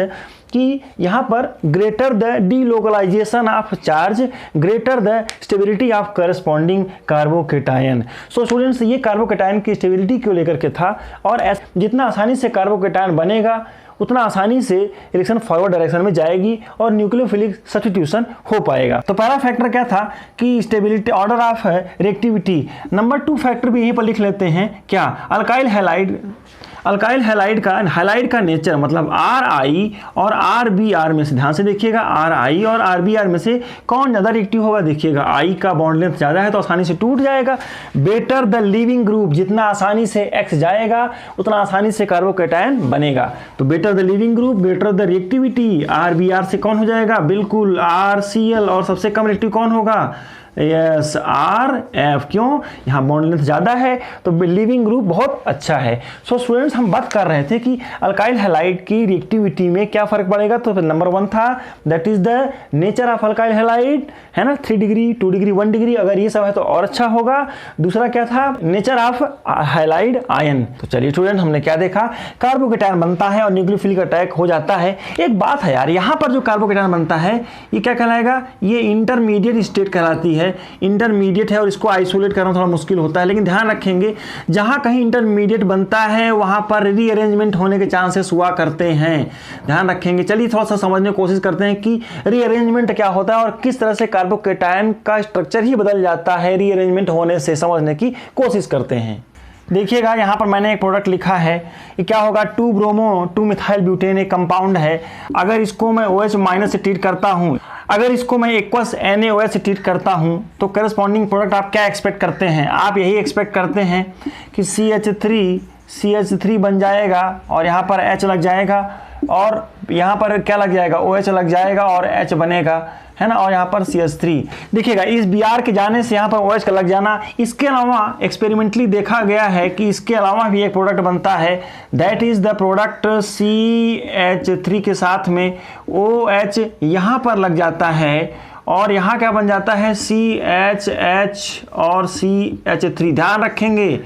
कि यहाँ पर greater the delocalisation of charge greater the stability of corresponding carbocation. So students, ये कार्बोकेटायन की स्टेबिलिटी को लेकर के था और जितना आसानी से कार्बोकेटायन बनेगा उतना आसानी से रिएक्शन फॉरवर्ड डायरेक्शन में जाएगी और न्यूक्लियोफिलिक सब्स्टिट्यूशन हो पाएगा। तो पहला फैक्टर क्या था कि stability, order of reactivity. Number 2 factor भी यहीं पर लिख लेते हैं क्या? अल्काइल हैलाइड का नेचर मतलब RI और RBr में से, ध्यान से देखिएगा, RI और RBr में से कौन ज़्यादा रिएक्टिव होगा? देखिएगा I का बॉन्ड लेंथ ज़्यादा है तो आसानी से टूट जाएगा। बेटर द लीविंग ग्रुप, जितना आसानी से X जाएगा उतना आसानी से कार्बोकेटायन बनेगा। तो better the leaving group, better the reactivity. RBr से कौन हो जाएगा? बिल्कुल RCl। और सबसे कम रिएक्टिव कौन होगा? Yes RF। क्यों? यहाँ बॉन्ड लेंथ ज़्यादा है तो लिविंग ग्रुप बहुत अच्छा है। सो स्टूडेंट्स, हम बात कर रहे थे कि अल्काइल हैलाइड की रिएक्टिविटी में क्या फ़र्क पड़ेगा। तो नंबर 1 था that is the nature of alkyl halide, है ना, 3 डिग्री 2 डिग्री 1 डिग्री। अगर ये सब है तो और अच्छा होगा। दूसरा क्या था? Nature of halide ion. तो चलिए स्टूडेंट, हमने क्या देखा? कार्बोकेटायन बनता है और न्यूक्लियोफिलिक अटैक हो जाता है। एक बात है यार, यहाँ पर जो कार्बोकेटायन बनता है ये क्या कहलाएगा? ये इंटरमीडिएट स्टेट कहलाती है। इंटरमीडिएट है और इसको आइसोलेट करना थोड़ा मुश्किल होता है, लेकिन ध्यान रखेंगे जहां कहीं इंटरमीडिएट बनता है वहां पर रीअरेंजमेंट होने के चांसेस हुआ करते हैं। ध्यान रखेंगे। चलिए थोड़ा सा समझने की कोशिश करते हैं कि रीअरेंजमेंट क्या होता है और किस तरह से कार्बोकेटायन का स्ट्रक्चर ही बदल जाता है रीअरेंजमेंट होने से। समझने की कोशिश करते हैं। देखिएगा यहाँ पर मैंने एक प्रोडक्ट लिखा है, ये क्या होगा? 2-ब्रोमो 2-मिथाइल ब्यूटेन एक कंपाउंड है। अगर इसको मैं OH- से ट्रीट करता हूँ, अगर इसको मैं एक्वस NaOH से ट्रीट करता हूँ तो करस्पॉन्डिंग प्रोडक्ट आप क्या एक्सपेक्ट करते हैं? आप यही एक्सपेक्ट करते हैं कि CH3 बन जाएगा और यहाँ पर H लग जाएगा और यहाँ पर क्या लग जाएगा? OH लग जाएगा और H बनेगा, है ना, और यहाँ पर CH3। देखिएगा इस Br के जाने से यहाँ पर OH का लग जाना। इसके अलावा एक्सपेरिमेंटली देखा गया है कि इसके अलावा भी एक प्रोडक्ट बनता है, that is the product CH3 के साथ में OH यहाँ पर लग जाता है और यहाँ क्या बन जाता है? CHH और CH3। ध्यान रखेंगे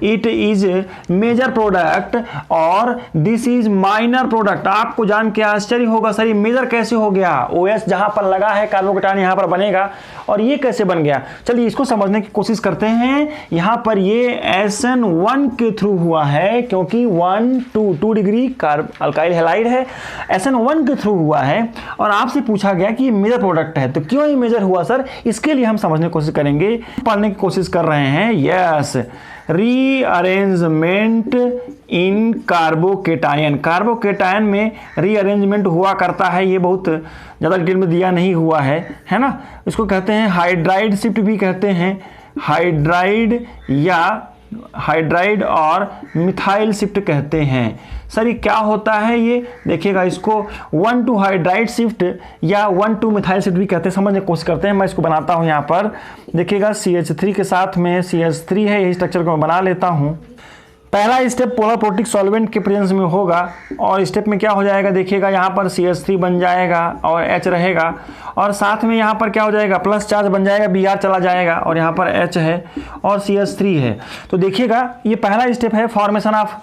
इट इज मेजर प्रोडक्ट और दिस इज माइनर प्रोडक्ट। आपको जान के आश्चर्य होगा, सर ये मेजर कैसे हो गया? OH जहां पर लगा है कार्बोकेटायन यहां पर बनेगा और ये कैसे बन गया? चलिए इसको समझने की कोशिश करते हैं। यहां पर ये SN1 के थ्रू हुआ है क्योंकि 2 डिग्री अल्काइल हैलाइड है, SN1 के थ्रू हुआ है और आपसे पूछा गया कि ये मेजर प्रोडक्ट है तो क्यों ये मेजर हुआ सर? इसके लिए हम समझने की कोशिश करेंगे, पढ़ने की कोशिश कर रहे हैं। यस, रीअरेंजमेंट इन कार्बोकेटायन। कार्बोकेटायन में रीअरेंजमेंट हुआ करता है। ये बहुत ज़्यादा डिटेल में दिया नहीं हुआ है ना। इसको कहते हैं हाइड्राइड शिफ्ट भी कहते हैं, हाइड्राइड और मिथाइल शिफ्ट कहते हैं। सर ये क्या होता है? ये देखिएगा, इसको 1-2 हाइड्राइड शिफ्ट या 1-2 मिथाइल शिफ्ट भी कहते हैं। समझने की कोशिश करते हैं। मैं इसको बनाता हूँ यहाँ पर। देखिएगा CH3 के साथ में CH3 है, यही स्ट्रक्चर को मैं बना लेता हूँ। पहला स्टेप पोलर प्रोटिक सॉल्वेंट के प्रेजेंस में होगा और स्टेप में क्या हो जाएगा? देखिएगा यहाँ पर CH3 बन जाएगा और H रहेगा और साथ में यहाँ पर क्या हो जाएगा? प्लस चार्ज बन जाएगा, Br चला जाएगा और यहाँ पर H है और CH3 है। तो देखिएगा ये पहला स्टेप है फॉर्मेशन ऑफ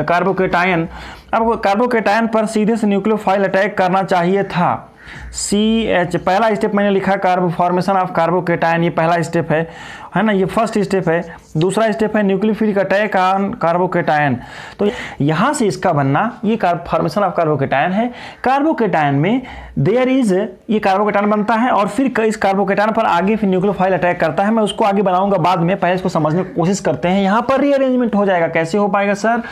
कार्बोकेटायन। अब कार्बोकेटायन पर सीधे से न्यूक्लियोफाइल अटैक करना चाहिए था, CH, पहला स्टेप मैंने लिखा कार्बो फॉर्मेशन ऑफ कार्बोकेटायन, ये पहला स्टेप है ना, ये फर्स्ट स्टेप है। दूसरा स्टेप है न्यूक्लियोफिलिक अटैक ऑन कार्बोकेटायन। तो यहाँ से इसका बनना ये फॉर्मेशन ऑफ कार्बोकेटायन है। कार्बोकेटायन में देयर इज, ये कार्बोकेटायन बनता है और फिर इस कार्बोकेटायन पर आगे फिर न्यूक्लियोफाइल अटैक करता है। मैं उसको आगे बनाऊंगा बाद में, पहले इसको समझने की कोशिश करते हैं। यहाँ पर रीअरेंजमेंट हो जाएगा। कैसे हो पाएगा सर?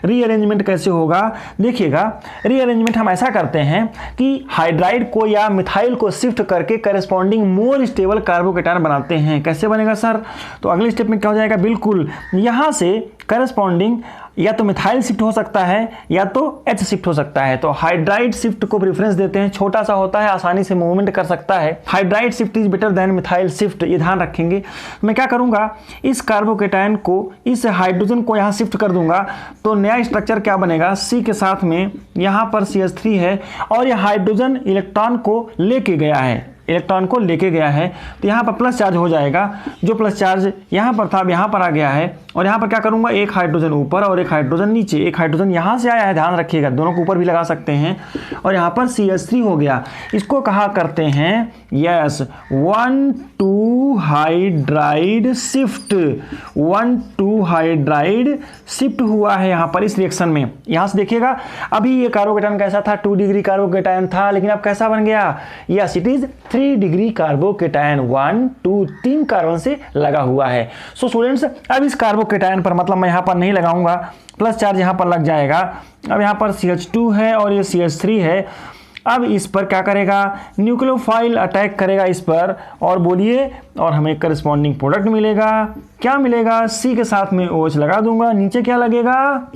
रीअरेंजमेंट कैसे होगा? देखिएगा, रीअरेंजमेंट हम ऐसा करते हैं कि हाइड्राइड को या मिथाइल को शिफ्ट करके करेस्पॉन्डिंग मोर स्टेबल कार्बोकेटायन बनाते हैं। कैसे बनेगा सर? तो अगले स्टेप में क्या हो जाएगा? बिल्कुल यहाँ से करेस्पॉन्डिंग या तो मिथाइल शिफ्ट हो सकता है या तो H शिफ्ट हो सकता है। तो हाइड्राइड शिफ्ट को प्रेफरेंस देते हैं, छोटा सा होता है, आसानी से मूवमेंट कर सकता है। Hydride shift is better than methyl shift, ये ध्यान रखेंगे। मैं क्या करूंगा, इस कार्बोकेटायन को, इस हाइड्रोजन को यहाँ शिफ्ट कर दूंगा तो नया स्ट्रक्चर क्या बनेगा? C के साथ में यहाँ पर CH3 है और यह हाइड्रोजन इलेक्ट्रॉन को लेके गया है, इलेक्ट्रॉन को लेके गया है। तो यहाँ पर प्लस चार्ज हो जाएगा, जो प्लस चार्ज यहाँ पर था अब यहाँ पर आ गया है। और यहाँ पर क्या करूँगा, एक हाइड्रोजन ऊपर और एक हाइड्रोजन नीचे। एक हाइड्रोजन यहाँ से आया है, ध्यान रखिएगा, दोनों को ऊपर भी लगा सकते हैं। और यहाँ पर CH3 हो गया। इसको कहा करते हैं, yes, 1,2 hydride shift. 1,2 hydride shift हुआ है यहाँ पर इस रिएक्शन में। यहाँ से देखिएगा, अभी ये कार्बोकेटायन कैसा था? 2 डिग्री कार्बोकेटायन था, लेकिन अब कैसा बन गया? Yes, it is 3 degree carbocation. 1, 2, 3 carbon से लगा हुआ है। सो स्टूडेंट्स, अब इस कार्बोकेटायन पर, मतलब मैं यहाँ पर नहीं लगाऊंगा, प्लस चार्ज यहाँ पर लग जाएगा। अब यहाँ पर CH2 है और ये CH3 है। अब इस पर क्या करेगा? न्यूक्लियोफाइल अटैक करेगा इस पर, और बोलिए, और हमें करस्पॉन्डिंग प्रोडक्ट मिलेगा। क्या मिलेगा? C के साथ में OH लगा दूंगा, नीचे क्या लगेगा?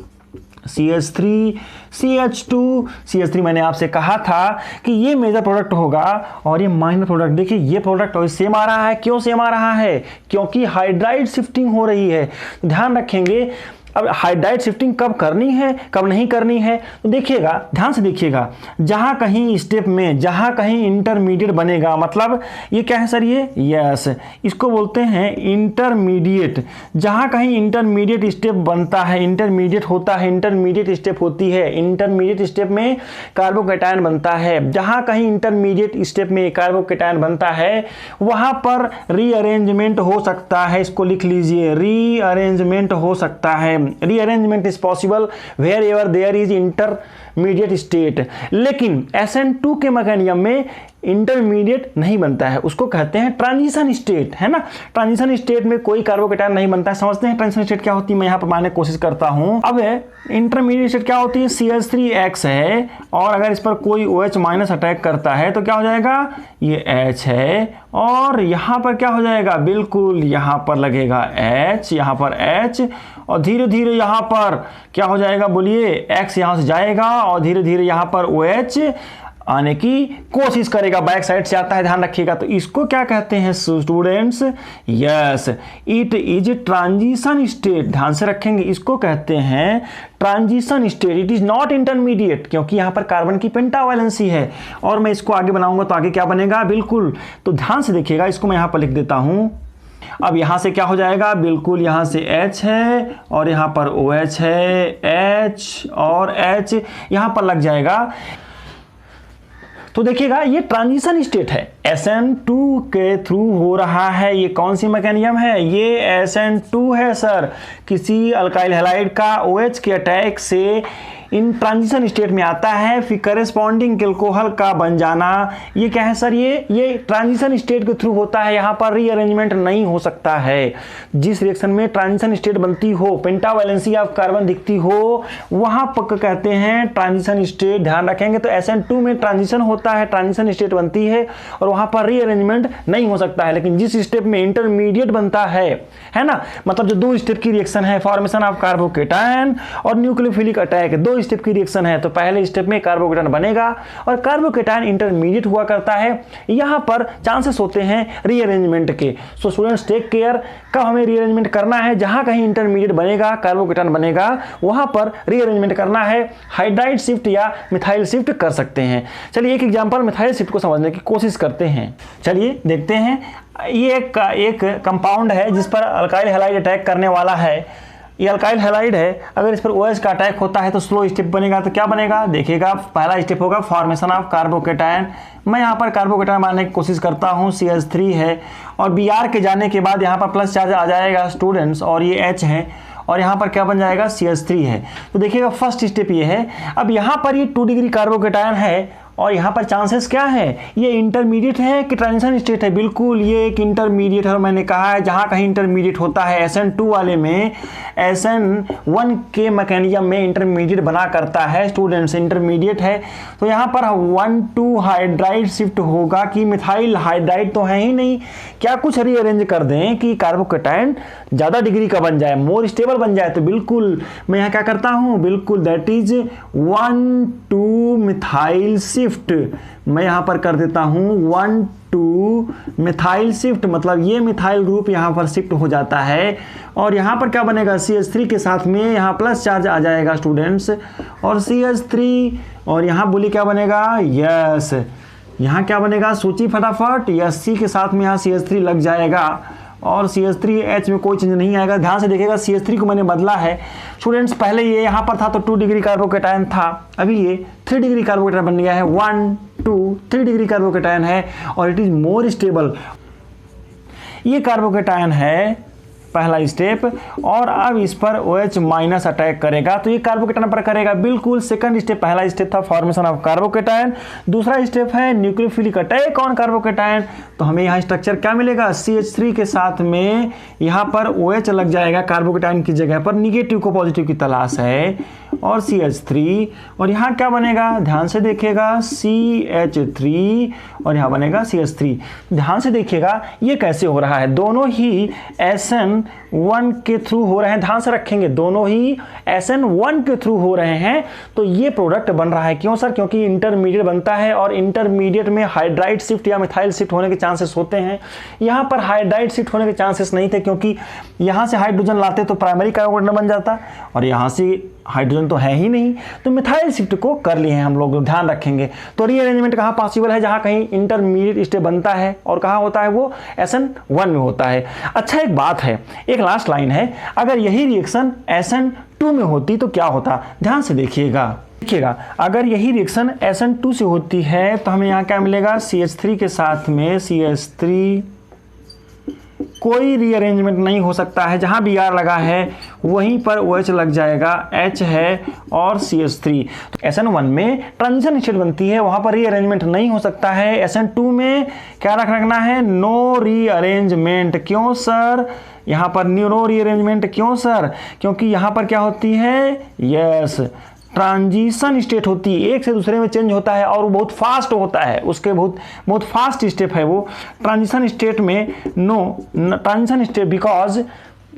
CH3, CH2, CH3 मैंने आपसे कहा था कि ये मेजर प्रोडक्ट होगा और ये माइनर प्रोडक्ट। देखिए ये प्रोडक्ट और सेम आ रहा है। क्यों सेम आ रहा है? क्योंकि हाइड्राइड शिफ्टिंग हो रही है। ध्यान रखेंगे, अब हाइड्राइड शिफ्टिंग कब करनी है, कब नहीं करनी है, तो देखिएगा, ध्यान से देखिएगा। जहाँ कहीं स्टेप में, जहाँ कहीं इंटरमीडिएट बनेगा, मतलब ये क्या है सर? ये यस, इसको बोलते हैं इंटरमीडिएट। जहाँ कहीं इंटरमीडिएट स्टेप बनता है, इंटरमीडिएट होता है, इंटरमीडिएट स्टेप होती है, इंटरमीडिएट स्टेप में कार्बोकेटायन बनता है। जहाँ कहीं इंटरमीडिएट स्टेप में कार्बोकेटायन बनता है, वहाँ पर रीअरेंजमेंट हो सकता है। इसको लिख लीजिए, रीअरेंजमेंट हो सकता है। Rearrangement is possible wherever there is intermediate state। लेकिन SN2 के मैकेनिज्म में इंटरमीडिएट नहीं बनता है, उसको कहते हैं ट्रांजिशन स्टेट, है ना। ट्रांजिशन स्टेट में कोई कार्बोकेटायन नहीं बनता है। समझते हैं ट्रांजिशन स्टेट क्या होती है? मैं यहाँ पर मानने की कोशिश करता हूँ। अब इंटरमीडिएट स्टेट क्या होती है? CH3X है, और अगर इस पर कोई OH माइनस अटैक करता है तो क्या हो जाएगा? ये H है, और यहाँ पर क्या हो जाएगा? बिल्कुल यहाँ पर लगेगा H, यहाँ पर H, और धीरे धीरे यहाँ पर क्या हो जाएगा? बोलिए, X यहाँ से जाएगा और धीरे धीरे यहाँ पर OH आने की कोशिश करेगा, बैक साइड से आता है, ध्यान रखिएगा। तो इसको क्या कहते हैं students? Yes, it is transition state. ध्यान से रखेंगे, इसको कहते हैं transition state. It is not intermediate, क्योंकि यहाँ पर कार्बन की पेंटावैलेंसी है। और मैं इसको आगे बनाऊंगा तो आगे क्या बनेगा? बिल्कुल, तो ध्यान से देखिएगा, इसको मैं यहाँ पर लिख देता हूँ। अब यहाँ से क्या हो जाएगा? बिल्कुल यहाँ से H है और यहाँ पर OH है, H और H यहाँ पर लग जाएगा। तो देखिएगा, ये ट्रांजिशन स्टेट है, SN2 के थ्रू हो रहा है। ये कौन सी मैकेनिज्म है? ये SN2 है सर। किसी अल्काइल हैलाइड का OH के अटैक से इन ट्रांजिशन स्टेट में आता है, फिर करेस्पॉन्डिंग एल्कोहल का बन जाना। ये क्या है सर? ये ट्रांजिशन स्टेट के थ्रू होता है। यहाँ पर रीअरेंजमेंट नहीं हो सकता है। जिस रिएक्शन में ट्रांजिशन स्टेट बनती हो, पेंटावैलेंसी ऑफ कार्बन दिखती हो, वहां पर कहते हैं ट्रांजिशन स्टेट। ध्यान रखेंगे, तो SN2 में ट्रांजिशन होता है, ट्रांजिशन स्टेट बनती है, और वहां पर रीअरेंजमेंट नहीं हो सकता है। लेकिन जिस स्टेप में इंटरमीडिएट बनता है ना, मतलब जो 2 स्टेप की रिएक्शन है, फॉर्मेशन ऑफ कार्बोकेटायन और न्यूक्लियोफिलिक अटैक, 2 स्टेप की रिएक्शन है, तो पहले स्टेप में कार्बोकेटायन बनेगा और कार्बोकेटायन इंटरमीडिएट हुआ करता है। यहां पर चांसेस होते हैं रीअरेंजमेंट के। सो स्टूडेंट्स, टेक केयर, कब हमें रीअरेंजमेंट करना है? जहां कहीं इंटरमीडिएट बनेगा, कार्बोकेटायन बनेगा, वहां पर रीअरेंजमेंट करना है। हाइड्राइड शिफ्ट या मिथाइल शिफ्ट कर सकते हैं। चलिए एक एग्जांपल मिथाइल शिफ्ट को समझने की कोशिश करते हैं। चलिए देखते हैं। ये एक कंपाउंड है जिस पर अल्काइल हैलाइड अटैक करने वाला है। ये अल्काइल हैलाइड है, अगर इस पर OH का अटैक होता है तो स्लो स्टेप बनेगा। तो क्या बनेगा देखिएगा, पहला स्टेप होगा फॉर्मेशन ऑफ कार्बोकेटायन। मैं यहाँ पर कार्बोकेटायन मारने की कोशिश करता हूँ, CH3 है, और Br के जाने के बाद यहाँ पर प्लस चार्ज आ जाएगा स्टूडेंट्स, और ये H है, और यहाँ पर क्या बन जाएगा, CH3 है। तो देखिएगा फर्स्ट स्टेप ये है। अब यहाँ पर ये 2 डिग्री कार्बोकेटायन है, और यहाँ पर चांसेस क्या है, ये इंटरमीडिएट है कि ट्रांजिशन स्टेट है? बिल्कुल ये एक इंटरमीडिएट है। और मैंने कहा है जहाँ कहीं इंटरमीडिएट होता है, SN2 वाले में SN1 के मैकेनिज्म में इंटरमीडिएट बना करता है स्टूडेंट्स, इंटरमीडिएट है। तो यहाँ पर 1,2 हाइड्राइड शिफ्ट होगा कि मिथाइल हाइड्राइड तो है ही नहीं, क्या कुछ रीअरेंज कर दें कि कार्बोकेटायन ज़्यादा डिग्री का बन जाए, मोर स्टेबल बन जाए। तो बिल्कुल मैं यहाँ क्या करता हूँ, बिल्कुल दैट इज 1,2 मिथाइल शिफ्ट। मैं यहां पर कर देता हूं 1,2 मिथाइल शिफ्ट, मतलब ये मिथाइल ग्रुप यहां पर शिफ्ट हो जाता है। और यहां पर क्या बनेगा, CH3 के साथ में यहां प्लस चार्ज आ जाएगा स्टूडेंट्स, और CH3, और यहां बोली क्या बनेगा, यस, यहां क्या बनेगा, सूची फटाफट, यस, C के साथ में यहां CH3 लग जाएगा, और CH3H में कोई चेंज नहीं आएगा। ध्यान से देखिएगा CH3 को मैंने बदला है स्टूडेंट्स, पहले ये यहाँ पर था तो 2 डिग्री कार्बोकेटायन था, अभी ये 3 डिग्री कार्बोकेटायन बन गया है, 1, 2, 3 डिग्री कार्बोकेटायन है, और इट इज मोर स्टेबल। ये कार्बोकेटायन है पहला स्टेप, और अब इस पर OH माइनस अटैक करेगा, तो ये कार्बोकेटायन पर करेगा। बिल्कुल सेकंड स्टेप, पहला स्टेप था फॉर्मेशन ऑफ कार्बोकेटायन, दूसरा स्टेप है न्यूक्लियोफिलिक अटैक ऑन कार्बोकेटायन। तो हमें यहाँ स्ट्रक्चर क्या मिलेगा, CH3 के साथ में यहाँ पर OH लग जाएगा कार्बोकेटायन की जगह पर, निगेटिव को पॉजिटिव की तलाश है, और CH3, और यहाँ क्या बनेगा, ध्यान से देखिएगा, CH3, और यहाँ बनेगा CH3। ध्यान से देखिएगा ये कैसे हो रहा है, दोनों ही SN1 के थ्रू हो रहे हैं। ध्यान से रखेंगे, दोनों ही SN1 के थ्रू हो रहे हैं, तो ये प्रोडक्ट बन रहा है। क्यों सर, क्योंकि इंटरमीडिएट बनता है, और इंटरमीडिएट में हाइड्राइड शिफ्ट या मिथाइल शिफ्ट होने के चांसेस होते हैं। यहाँ पर हाइड्राइड शिफ्ट होने के चांसेस नहीं थे, क्योंकि यहाँ से हाइड्रोजन लाते तो प्राइमरी कार्बोकेटायन बन जाता, और यहाँ से हाइड्रोजन तो है ही नहीं, तो मिथाइल शिफ्ट को कर लिए हैं हम लोग, ध्यान रखेंगे। तो रीअरेंजमेंट कहाँ पॉसिबल है, जहाँ कहीं इंटरमीडिएट स्टेप बनता है, और कहाँ होता है वो SN1 में होता है। अच्छा एक बात है, एक लास्ट लाइन है, अगर यही रिएक्शन SN2 में होती तो क्या होता, ध्यान से देखिएगा। अगर यही रिएक्शन SN2 से होती है तो हमें यहाँ क्या मिलेगा, CH3 के साथ में CH3, कोई रीअरेंजमेंट नहीं हो सकता है, जहां Br लगा है वहीं पर OH लग जाएगा, H है और CH3। तो SN1 में ट्रांजिशन स्टेट बनती है, वहां पर रीअरेंजमेंट नहीं हो सकता है। SN2 में क्या रखना है, नो रीअरेंजमेंट। क्यों सर, यहाँ पर नो रीअरेंजमेंट क्यों सर, क्योंकि यहाँ पर क्या होती है, यस, ट्रांजिशन स्टेट होती है, एक से दूसरे में चेंज होता है, और वो बहुत फास्ट होता है, उसके बहुत फास्ट स्टेप है वो ट्रांजिशन स्टेट में। No transition state because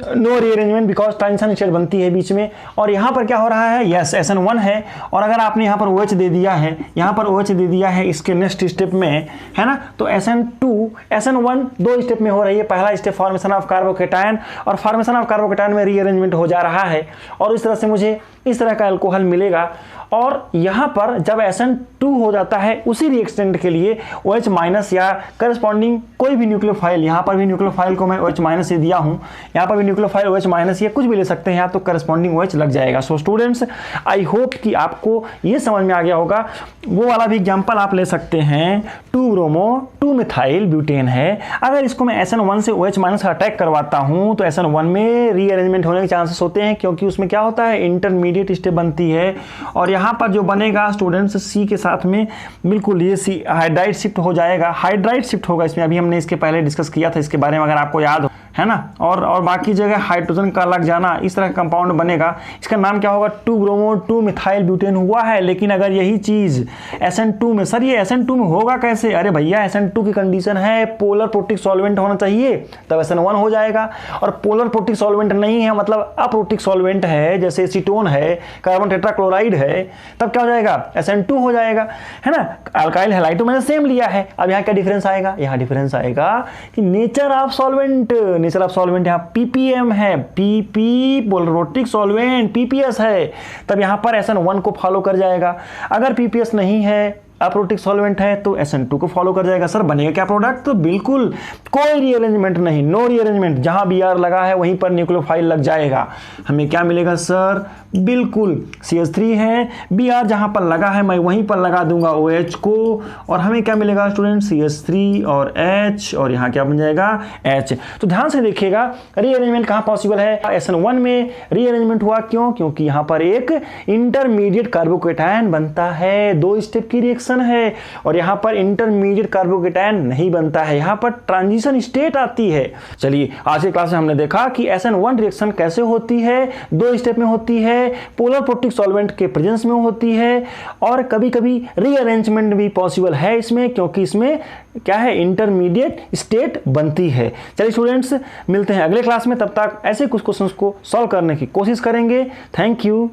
no rearrangement, because transition state बनती है बीच में। और यहाँ पर क्या हो रहा है, यस, SN1 है, और अगर आपने यहाँ पर OH दे दिया है, यहाँ पर OH दे दिया है इसके नेक्स्ट स्टेप में, है ना, तो SN2 SN1 दो स्टेप में हो रही है। पहला स्टेप फॉर्मेशन ऑफ कार्बोकेटायन, और फॉर्मेशन ऑफ कार्बोकेटायन में रीअरेंजमेंट हो जा रहा है, और इस तरह से मुझे इस तरह का अल्कोहल मिलेगा। और यहाँ पर जब SN2 हो जाता है, उसी रिएक्टेंट के लिए OH माइनस या करस्पॉन्डिंग कोई भी न्यूक्लियोफाइल, यहाँ पर भी न्यूक्लियोफाइल को मैं OH माइनस से दिया हूँ, यहाँ पर भी न्यूक्लियोफाइल OH माइनस, ये कुछ भी ले सकते हैं आप, तो करस्पॉन्डिंग OH लग जाएगा। सो स्टूडेंट्स, आई होप कि आपको ये समझ में आ गया होगा। वो वाला भी एग्जाम्पल आप ले सकते हैं, 2 ब्रोमो 2 मिथाइल ब्यूटेन है, अगर इसको मैं SN1 से OH माइनस अटैक करवाता हूँ तो SN1 में रीअरेंजमेंट होने के चांसेस होते हैं, क्योंकि उसमें क्या होता है, इंटरमीडिएट स्टेप बनती है। और यहाँ पर जो बनेगा स्टूडेंट्स, C के साथ में बिल्कुल ये C हाइड्राइड शिफ्ट हो जाएगा, हाइड्राइड शिफ्ट होगा इसमें, अभी हमने इसके पहले डिस्कस किया था इसके बारे में, अगर आपको याद हो, है ना। और बाकी जगह हाइड्रोजन का लग जाना, इस तरह का कंपाउंड बनेगा। इसका नाम क्या होगा, 2 ब्रोमो 2 मिथाइल ब्यूटेन हुआ है। लेकिन अगर यही चीज SN2 में, सर ये SN2 में होगा कैसे, अरे भैया SN2 की कंडीशन है पोलर प्रोटिक सॉल्वेंट होना चाहिए, तब SN1 हो जाएगा। और पोलर प्रोटिक सॉल्वेंट नहीं है, मतलब अप्रोटिक सॉल्वेंट है, जैसे एसीटोन है, कार्बन टेट्राक्लोराइड है, तब क्या हो जाएगा, SN2 हो जाएगा, है ना। अल्काइल हैलाइड तो मैंने सेम लिया है। अब यहाँ क्या डिफरेंस आएगा, यहाँ डिफरेंस आएगा कि nature of solvent, nature of solvent यहाँ PPM है, PP polar protic solvent, PPS है, तब यहाँ पर SN1 को फॉलो कर जाएगा। अगर PPS नहीं है, अप्रोटिक सॉल्वेंट है तो SN2 को फॉलो कर जाएगा। सर बनेगा क्या प्रोडक्ट? तो बिल्कुल कोई रीअरेंजमेंट नहीं, नो रीअरेंजमेंट, जहां Br लगा है वहीं पर न्यूक्लियोफाइल लग जाएगा। हमें क्या मिलेगा सर? बिल्कुल CH3 है, Br जहां पर लगा है मैं वहीं पर लगा दूंगा OH को, और हमें क्या मिलेगा स्टूडेंट? CH3 और H, और यहां क्या बन जाएगा? H। तो ध्यान से देखिएगा रीअरेंजमेंट कहां पॉसिबल है? SN1 में रीअरेंजमेंट हुआ, क्यों? क्योंकि यहां पर एक इंटरमीडिएट कार्बोकेटायन बनता है, 2 स्टेप की रिएक्शन है, और यहां पर इंटरमीडिएट कार्बोकेटायन नहीं बनता है, यहां पर ट्रांजिशन स्टेट आती है। चलिए आज की क्लास में हमने देखा कि SN1 रिएक्शन कैसे होती है, 2 स्टेप में होती है, पोलर प्रोटिक सॉल्वेंट के प्रेजेंस में होती है, और कभी कभी रीअरेंजमेंट भी पॉसिबल है इसमें, क्योंकि इसमें क्या है? इंटरमीडिएट स्टेट बनती है। चलिए स्टूडेंट्स, मिलते हैं अगले क्लास में, तब तक ऐसे कुछ क्वेश्चंस को सॉल्व करने की कोशिश करेंगे। Thank you.